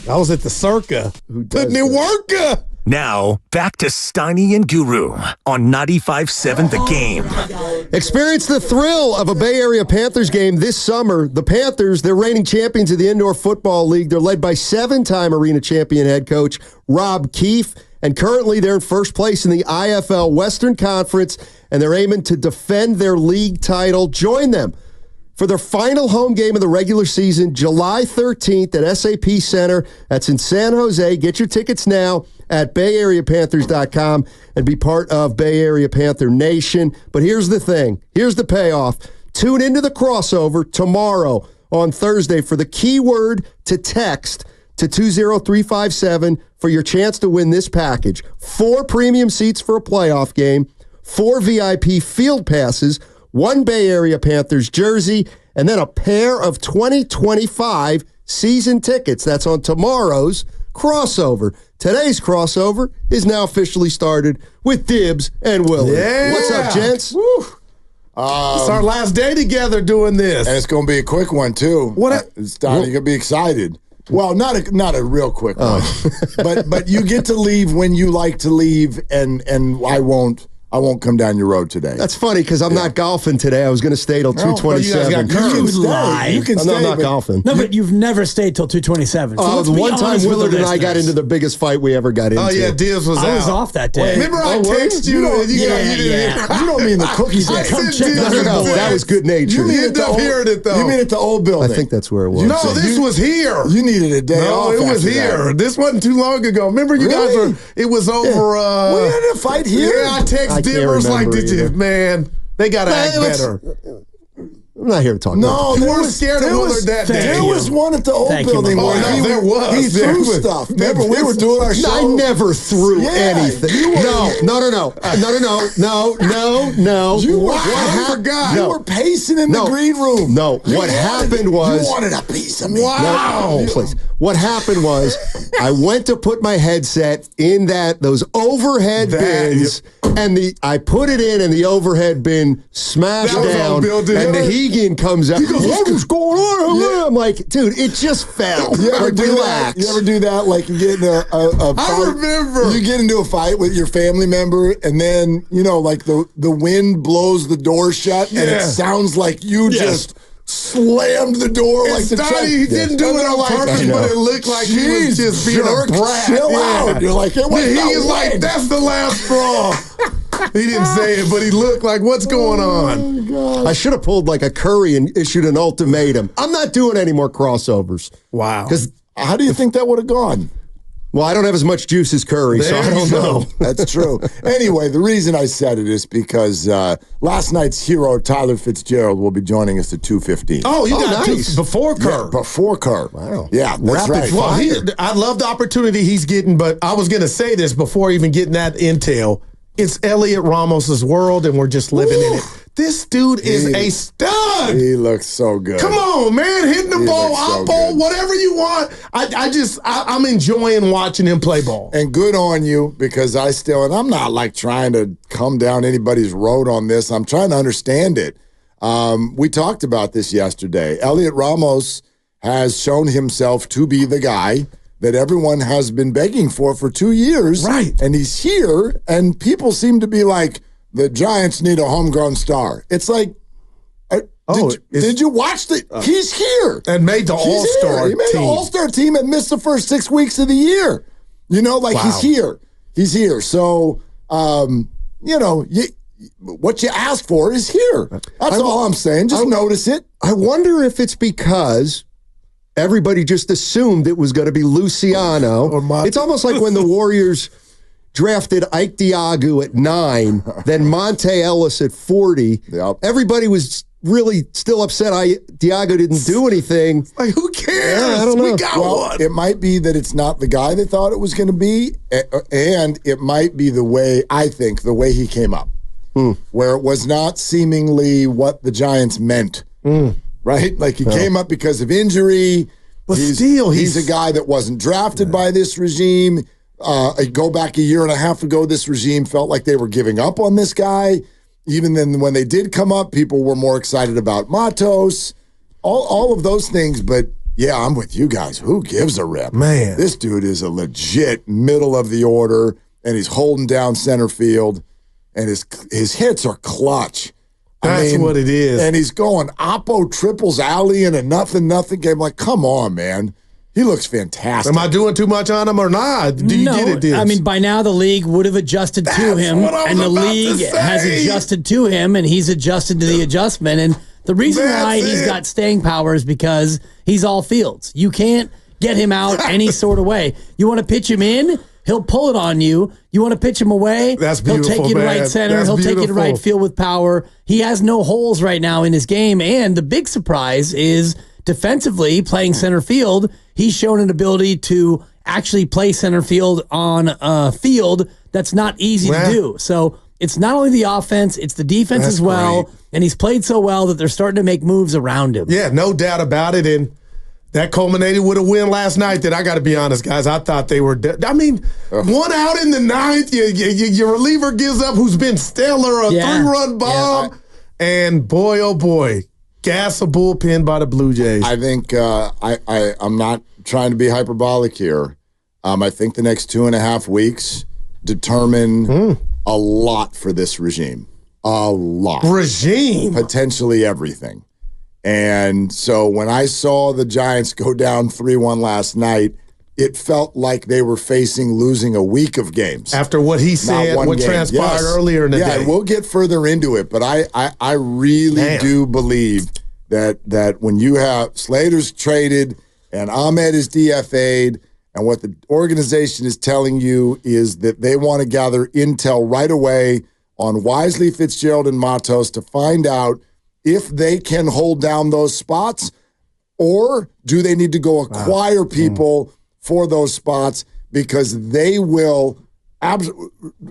I was at the Circa. Putting in work. Now, back to Steiny and Guru on 95.7 The Game. Experience the thrill of a Bay Area Panthers game this summer. The Panthers, they're reigning champions of the Indoor Football League. They're led by 7-time arena champion head coach Rob Keefe, and currently they're in first place in the IFL Western Conference, and they're aiming to defend their league title. Join them for their final home game of the regular season, July 13th at SAP Center. That's in San Jose. Get your tickets now at BayAreaPanthers.com and be part of Bay Area Panther Nation. But here's the thing. Here's the payoff. Tune into the crossover tomorrow on Thursday for the keyword to text to 20357 for your chance to win this package. 4 premium seats for a playoff game, 4 VIP field passes, 1 Bay Area Panthers jersey, and then a pair of 2025 season tickets. That's on tomorrow's crossover. Today's crossover is now officially started with Dibs and Willard. Yeah. What's up, gents? Woo. It's our last day together doing this. And it's going to be a quick one, too. It's Donnie, you're going to be excited. Well, not a real quick one. But you get to leave when you like to leave, and I won't come down your road today. That's funny because I'm not golfing today. I was going to stay till 2:27. You can stay. I'm not golfing. No, but you've never stayed till 2:27. So the one time Willard and I got into the biggest fight we ever got into. Oh, yeah, Dibs was out. I was off that day. Remember I texted you? You don't mean the cookies. I Come said check Dibs out was No, out. that was good nature. You ended up hearing it, though. You mean at the old building? I think that's where it was. No, this was here. You needed a day off. No, it was after here. that. This wasn't too long ago. Remember you guys were, it was over. We had a fight here. Yeah, I text I can't Dibbers like, remember did you, either. man, they got to act better. I'm not here to talk about You weren't scared of Willard that day. There was one at the old Thank you, building Mom. where Oh, no, there was. he There threw was. stuff. Remember, we were doing our show. I never threw anything. you were- No. I forgot. You were pacing in the green room. No, what happened was... You wanted a piece of me. Wow. No, please. What happened was I went to put my headset in those overhead bins, and I put it in, and the overhead bin smashed That was down, on Bill Dibs. and the Hegan comes out. What's going on? I'm like, dude, it just fell. You ever Like, do relax. that? You ever do that? Like you get into a fight. I remember. You get into a fight with your family member, and then like the wind blows the door shut, and it sounds like you just slammed the door like the Donnie, he didn't do it on purpose, but it looked like he was just being a brat. Chill out. You're like, He was like, that's the last straw. He didn't say it, but he looked like, what's going on? I should have pulled like a Curry and issued an ultimatum. I'm not doing any more crossovers. Wow. Because, how do you think that would have gone? well, I don't have as much juice as Curry, so There I you don't go. know. That's true. Anyway, the reason I said it is because last night's hero, Tyler Fitzgerald, will be joining us at 2:15. Oh, you got nice. before Kerr. Yeah, before Kerr. Wow. Yeah, that's Rapid right. fire. Well, I love the opportunity he's getting, but I was going to say this before even getting that intel. It's Elliot Ramos's world, and we're just living in it. This dude is a stud. He looks so good. Come on, man. Hitting the He ball, looks so out ball, good. whatever you want. I'm enjoying watching him play ball. And good on you, because and I'm not like trying to come down anybody's road on this. I'm trying to understand it. We talked about this yesterday. Elliot Ramos has shown himself to be the guy that everyone has been begging for 2 years. Right. And he's here, and people seem to be like, the Giants need a homegrown star. It's like, did you watch he's here. And made the All-Star He made the team. All-Star team and missed the first 6 weeks of the year. He's here. He's here. So, what you asked for is here. That's all I'm saying. Just notice it. I wonder if it's because everybody just assumed it was going to be Luciano. It's almost like when the Warriors drafted Ike Diagu at 9, then Monte Ellis at 40. Yep. Everybody was really still upset Diagu didn't do anything. Like, who cares? Yeah, I don't know. We got one. It might be that it's not the guy they thought it was going to be, and it might be the way he came up, where it was not seemingly what the Giants meant, right? Like he came up because of injury. But still, he's a guy that wasn't drafted by this regime. Go back a year and a half ago, this regime felt like they were giving up on this guy. Even then, when they did come up, people were more excited about Matos, all of those things. But Yeah, I'm with you guys. Who gives a rip? Man. This dude is a legit middle of the order, and he's holding down center field, and his hits are clutch. That's what it is. And he's going oppo triples alley in a nothing game. Like, come on, man. He looks fantastic. Am I doing too much on him or not? Do you get it, Dibs? I mean, by now the league would have adjusted to him, and the league has adjusted to him, and he's adjusted to the adjustment. And the reason why he's got staying power is because he's all fields. You can't get him out any sort of way. You want to pitch him in, he'll pull it on you. You want to pitch him away, That's beautiful, he'll take you to right center. He'll take you to right field with power. He has no holes right now in his game. And the big surprise is defensively playing center field, he's shown an ability to actually play center field on a field that's not easy to do. So it's not only the offense, it's the defense as well. Great. And he's played so well that they're starting to make moves around him. Yeah, no doubt about it. And that culminated with a win last night that I got to be honest, guys, I thought they were I mean, one out in the ninth, your reliever gives up who's been stellar, a three-run bomb. And boy, oh boy, gas a bullpen by the Blue Jays. I think I'm not trying to be hyperbolic here. I think the next 2.5 weeks determine a lot for this regime. A lot. Regime? Potentially everything. And so when I saw the Giants go down 3-1 last night, it felt like they were facing losing a week of games. After what he said, what transpired earlier in the day. Yeah, we'll get further into it, but I really do believe that when you have Slater's traded and Ahmed is DFA'd, and what the organization is telling you is that they want to gather intel right away on Wisely, Fitzgerald, and Matos to find out if they can hold down those spots, or do they need to go acquire people for those spots, because they will,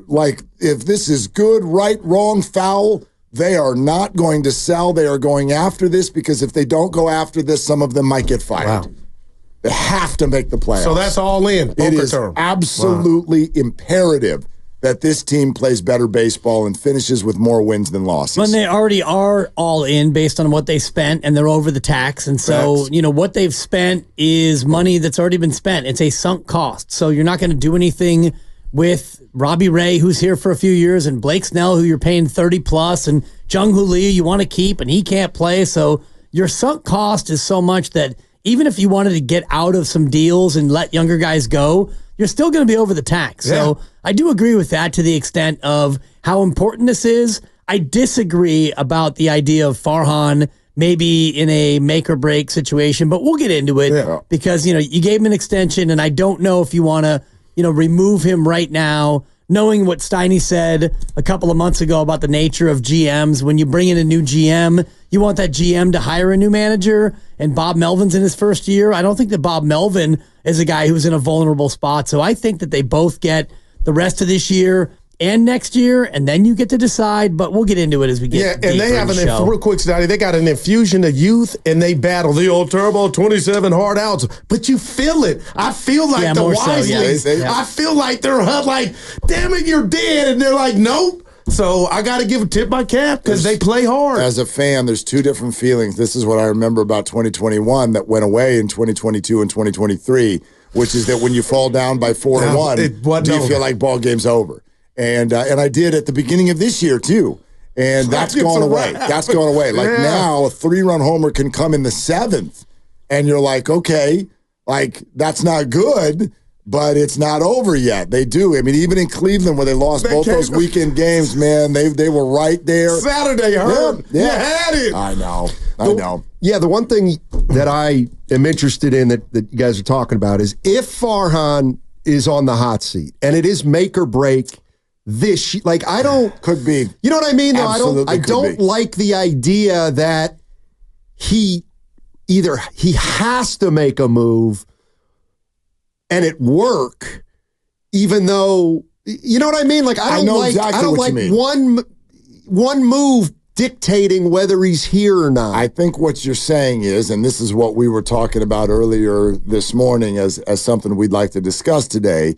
like, if this is good, right, wrong, foul, they are not going to sell. They are going after this, because if they don't go after this, some of them might get fired. Wow. They have to make the playoffs. So that's all in. It is absolutely imperative that this team plays better baseball and finishes with more wins than losses. When they already are all in based on what they spent, and they're over the tax. And so, what they've spent is money that's already been spent. It's a sunk cost. So you're not going to do anything with Robbie Ray, who's here for a few years, and Blake Snell, who you're paying 30 plus, and Jung Hoo Lee you want to keep, and he can't play. So your sunk cost is so much that even if you wanted to get out of some deals and let younger guys go, you're still going to be over the tax. Yeah. So I do agree with that to the extent of how important this is. I disagree about the idea of Farhan maybe in a make or break situation, but we'll get into it because, you gave him an extension, and I don't know if you want to, remove him right now, knowing what Steiny said a couple of months ago about the nature of GMs. When you bring in a new GM, you want that GM to hire a new manager, and Bob Melvin's in his first year. I don't think that Bob Melvin is a guy who's in a vulnerable spot. So I think that they both get the rest of this year and next year, and then you get to decide, but we'll get into it as we get and they have real quick, Steiny, they got an infusion of youth, and they battle the old turbo 27 hard outs, but you feel it. I feel like the Wisleys, I feel like they're like, damn it, you're dead, and they're like, nope. So I got to give a tip my cap because they play hard. As a fan, there's two different feelings. This is what I remember about 2021 that went away in 2022 and 2023, which is that when you fall down by 4-1, do you feel like ball game's over? And I did at the beginning of this year, too. And that's gone away. That's gone away. Like now, a 3-run homer can come in the 7th. And you're like, okay, like that's not good, but it's not over yet. They do. I mean, even in Cleveland where they lost both those weekend games, man, they were right there. Saturday hurt. Yeah. You had it. I know. Yeah, the one thing that I am interested in that you guys are talking about is if Farhan is on the hot seat and it is make or break this, like I don't could be. You know what I mean? No, Absolutely I don't like the idea that he has to make a move and it work, even though you know what I mean. Like I don't like one move dictating whether he's here or not. I think what you're saying is, and this is what we were talking about earlier this morning as something we'd like to discuss today,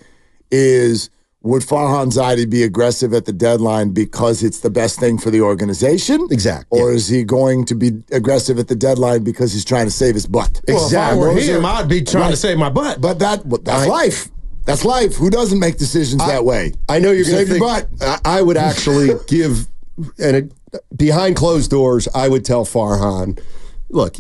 is would Farhans Hot be aggressive at the deadline because it's the best thing for the organization? Exactly. Or is he going to be aggressive at the deadline because he's trying to save his butt? Well, Exactly. if I were him, I'd be trying to save my butt. But that's life. That's life. Who doesn't make decisions that way? I know you're going to Save your think. butt. I would actually give, behind closed doors, I would tell Farhan, look,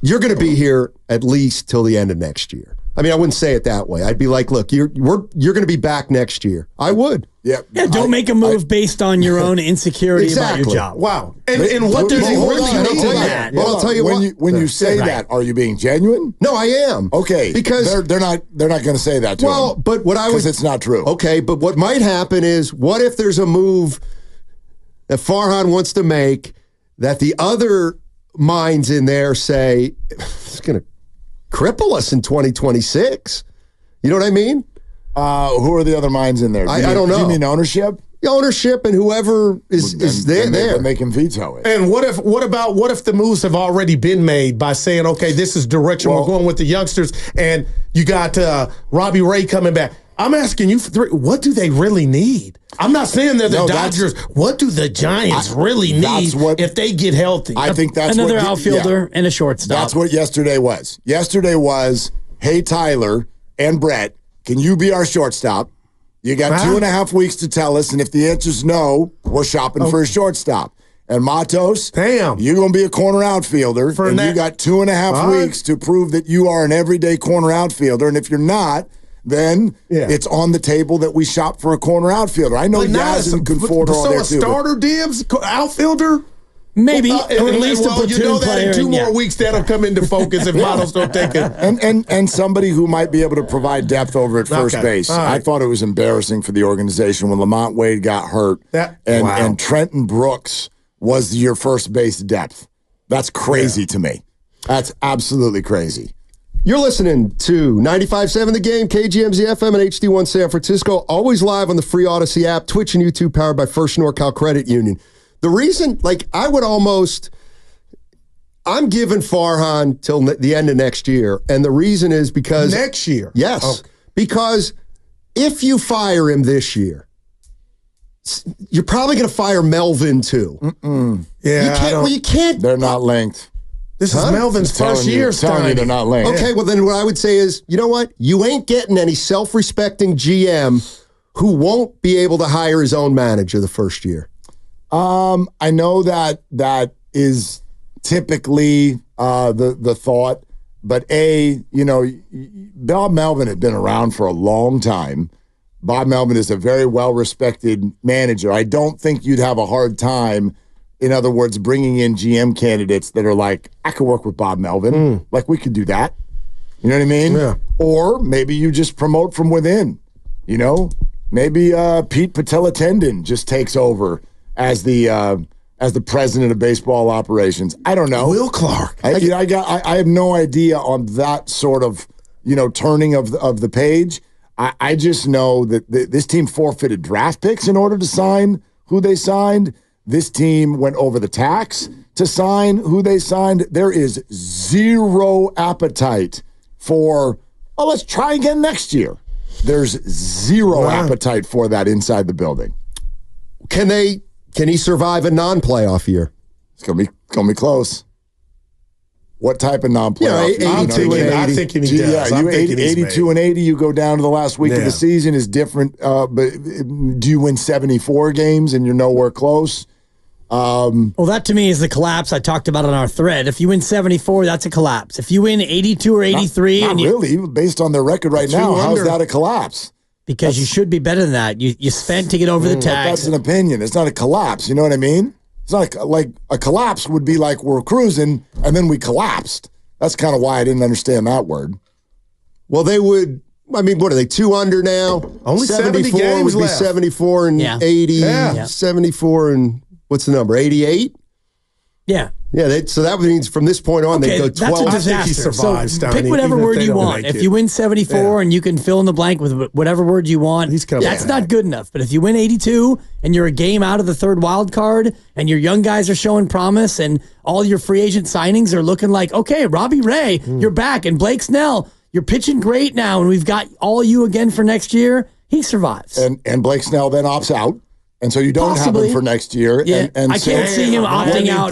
you're going to be here at least till the end of next year. I mean, I wouldn't say it that way. I'd be like, look, you're going to be back next year. I would. Yeah. Don't make a move based on your own insecurity about your job. Wow. And what does he really need to that? Well, I'll tell you when you say that, are you being genuine? No, I am. Okay, because they're not going to say that to him. but what I would, because it's not true. Okay, but what might happen is, what if there's a move that Farhan wants to make that the other minds in there say it's going to cripple us in 2026? You know what I mean? Who are the other minds in there? I don't know. Do you mean ownership? The ownership and whoever is there. Then they can veto it. And what if the moves have already been made by saying, okay, this is direction we're going with the youngsters, and you got Robbie Ray coming back. I'm asking you for three. What do they really need? I'm not saying they're the Dodgers. What do the Giants really need if they get healthy? I think that's another outfielder and a shortstop. That's what yesterday was. Yesterday was, hey, Tyler and Brett, can you be our shortstop? You got 2.5 weeks to tell us, and if the answer's no, we're shopping for a shortstop. And Matos, you're going to be a corner outfielder, and you got 2.5 weeks to prove that you are an everyday corner outfielder, and if you're not, then it's on the table that we shop for a corner outfielder. I know Yaz and Conforto are there too. So a starter Dibs outfielder? Maybe, or at least a platoon that player. In 2 more weeks that'll come into focus if Matos don't take it. And somebody who might be able to provide depth over at first base. Right. I thought it was embarrassing for the organization when Lamont Wade got hurt and Trenton Brooks was your first base depth. That's crazy to me. That's absolutely crazy. You're listening to 95.7 The Game, KGMZ FM and HD1 San Francisco. Always live on the free Odyssey app, Twitch and YouTube, powered by First NorCal Credit Union. The reason, I'm giving Farhan till the end of next year, and the reason is because... Next year? Yes. Okay. Because if you fire him this year, you're probably going to fire Melvin too. Yeah, you can't... They're not linked. This is Melvin's first year, Steiny. They're not linked. Okay, well then what I would say is, you know what? You ain't getting any self-respecting GM who won't be able to hire his own manager the first year. I know that is typically the thought, but Bob Melvin had been around for a long time. Bob Melvin is a very well-respected manager. I don't think you'd have a hard time, in other words, bringing in GM candidates that are like, I could work with Bob Melvin. Like, we could do that. You know what I mean? Yeah. Or maybe you just promote from within. You know? Maybe Pete Patelatendon just takes over as the president of baseball operations. I don't know. Will Clark. I have no idea on that sort of, turning of the page. I just know that this team forfeited draft picks in order to sign who they signed. This team went over the tax to sign who they signed. There is zero appetite for, let's try again next year. There's zero appetite for that inside the building. Can he survive a non-playoff year? It's gonna be close. What type of non-playoff? I'm thinking he does. Yeah, 82 and 80. You go down to the last week of the season is different. But do you win 74 games and you're nowhere close? Well, that to me is the collapse I talked about on our thread. If you win 74, that's a collapse. If you win 82 or 83, not really, based on their record right now, how's that a collapse? Because you should be better than that. You spent to get over the tax. That's an opinion. It's not a collapse. You know what I mean? It's not like a collapse would be like we're cruising and then we collapsed. That's kind of why I didn't understand that word. Well, they would. I mean, what are they, 2 under now? Only 70 games would be left. 74 and 80. Yeah. 74 and what's the number? 88? Yeah. Yeah, so that means from this point on, they go 12. That's a disaster. I think he survives, so pick whatever word you want. If you win 74 and you can fill in the blank with whatever word you want, that's not good enough. But if you win 82 and you're a game out of the third wild card and your young guys are showing promise and all your free agent signings are looking like, okay, Robbie Ray, you're back, and Blake Snell, you're pitching great now, and we've got all you again for next year, he survives. And Blake Snell then opts out. And so you don't have him for next year. Yeah. And I can't see him opting out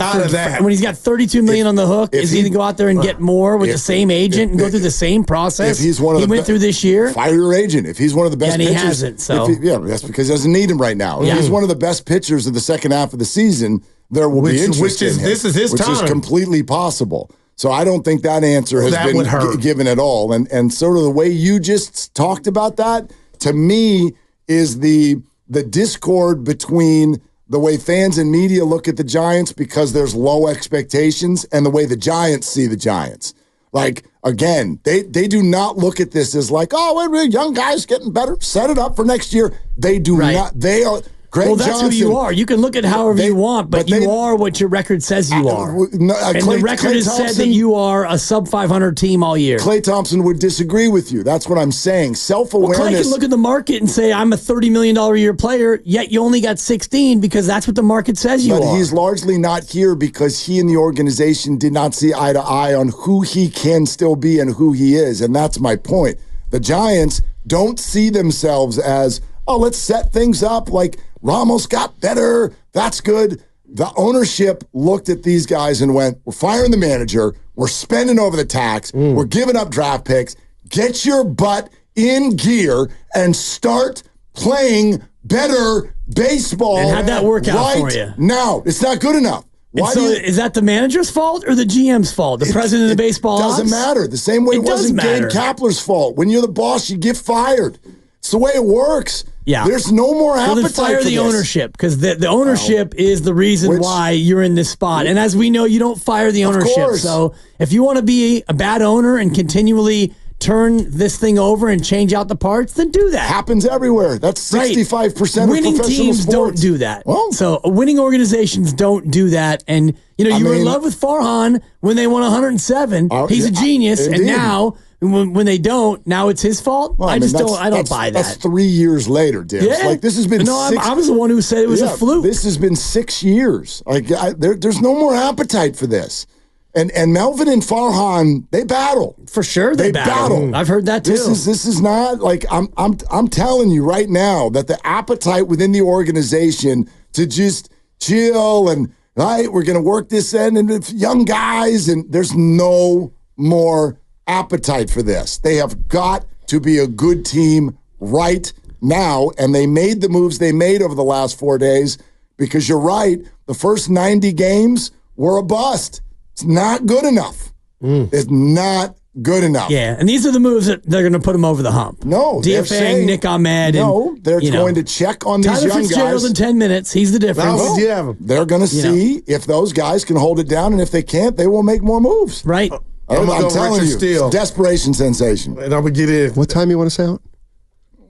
when he's got $32 million on the hook. Is he going to go out there and get more with the same agent and go through the same process if he's one of he went through this year? Fire your agent. If he's one of the best pitchers. And he hasn't. So. That's because he doesn't need him right now. If he's one of the best pitchers of the second half of the season, there will be interest in him. This is his time. Which is completely possible. So I don't think that answer has been given at all. And sort of the way you just talked about that, to me, is the discord between the way fans and media look at the Giants because there's low expectations and the way the Giants see the Giants. Like, again, they do not look at this as like, oh, we're young guys getting better. Set it up for next year. They do not. They are. Greg that's Johnson, who you are. You can look at however you want, but you are what your record says you are. And the record has said that you are a sub-500 team all year. Klay Thompson would disagree with you. That's what I'm saying. Self-awareness. Klay can look at the market and say, I'm a $30 million a year player, yet you only got 16 because that's what the market says you are. But he's largely not here because he and the organization did not see eye to eye on who he can still be and who he is. And that's my point. The Giants don't see themselves as, oh, let's set things up like Ramos got better. That's good. The ownership looked at these guys and went, we're firing the manager. We're spending over the tax. We're giving up draft picks. Get your butt in gear and start playing better baseball. And how'd that work out for you? Now, it's not good enough. Is that the manager's fault or the GM's fault? The president of the baseball doesn't matter. The same way it wasn't Gabe Kapler's fault. When you're the boss, you get fired. It's the way it works. Yeah. There's no more appetite then fire for the this. ownership because the ownership is the reason why you're in this spot. And as we know, you don't fire the ownership. So if you want to be a bad owner and continually turn this thing over and change out the parts, then do that. Happens everywhere. That's 65% of professional winning teams sports. don't do that. Well, so winning organizations don't do that. And you were in love with Farhan when they won 107. He's a genius, and now when they don't, now it's his fault. Well, I don't buy that. That's 3 years later, Dibs. Yeah. Like this has been. No, I was the one who said it was a fluke. This has been 6 years. Like there's no more appetite for this. And Melvin and Farhan, they battle for sure. They battle. I've heard that too. This is not like I'm telling you right now that the appetite within the organization to just chill and we're going to work this end and it's young guys and there's no more appetite for this. They have got to be a good team right now, and they made the moves they made over the last 4 days because you're right. The first 90 games were a bust. It's not good enough. It's not good enough. Yeah, and these are the moves that they're going to put them over the hump. No, DFAing Nick Ahmed. They're going to check on these young guys. Tyler Fitzgerald in 10 minutes. He's the difference. They're going to see if those guys can hold it down, and if they can't, they will make more moves. Right. I'm telling you, it's desperation sensation. And I'm going to get in. What time you want to say out?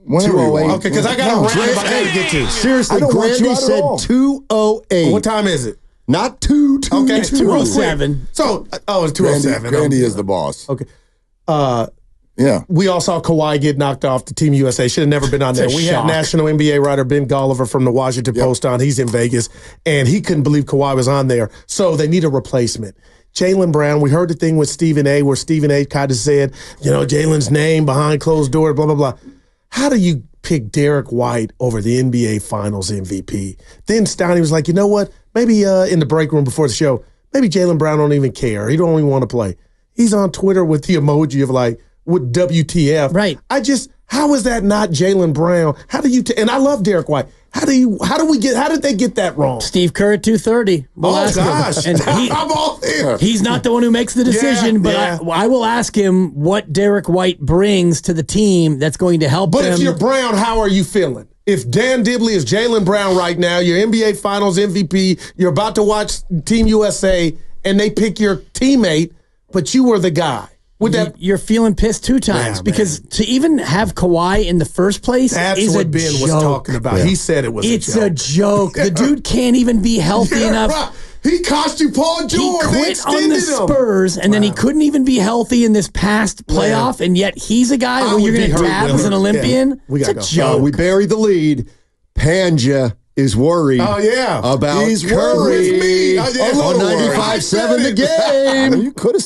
2:08. Okay, because I got a round I got to get to. Seriously, Grandy said 2:08. What time is it? Not 2. Okay, 2:07. So, it's 2:07. Grandy is the boss. Okay. Yeah. We all saw Kawhi get knocked off the Team USA. Should have never been on there. We had national NBA writer Ben Golliver from the Washington Post on. He's in Vegas, and he couldn't believe Kawhi was on there. So they need a replacement. Jaylen Brown, we heard the thing with Stephen A. where Stephen A. kind of said, Jaylen's name behind closed doors, blah, blah, blah. How do you pick Derek White over the NBA Finals MVP? Then Steiny was like, you know what? Maybe in the break room before the show, maybe Jaylen Brown don't even care. He don't even want to play. He's on Twitter with the emoji of like, with WTF. Right. How is that not Jaylen Brown? How do you, and I love Derek White. How did they get that wrong? Steve Kerr at 2:30. Gosh. And I'm all there. He's not the one who makes the decision, but I will ask him what Derek White brings to the team that's going to help them. But if you're Brown, how are you feeling? If Dan Dibley is Jaylen Brown right now, your NBA Finals MVP, you're about to watch Team USA, and they pick your teammate, but you were the guy. You're feeling pissed two times because to even have Kawhi in the first place is what a Ben joke. was talking about. He said it was a joke. It's a joke. The dude can't even be healthy enough. Right. He cost you Paul George. He quit on the Spurs, and then he couldn't even be healthy in this past playoff, and yet he's a guy where you're going to tab as an Olympian. Yeah. It's a joke. We buried the lead. Panja is worried about Curry worried. on 95.7 The Game. You could have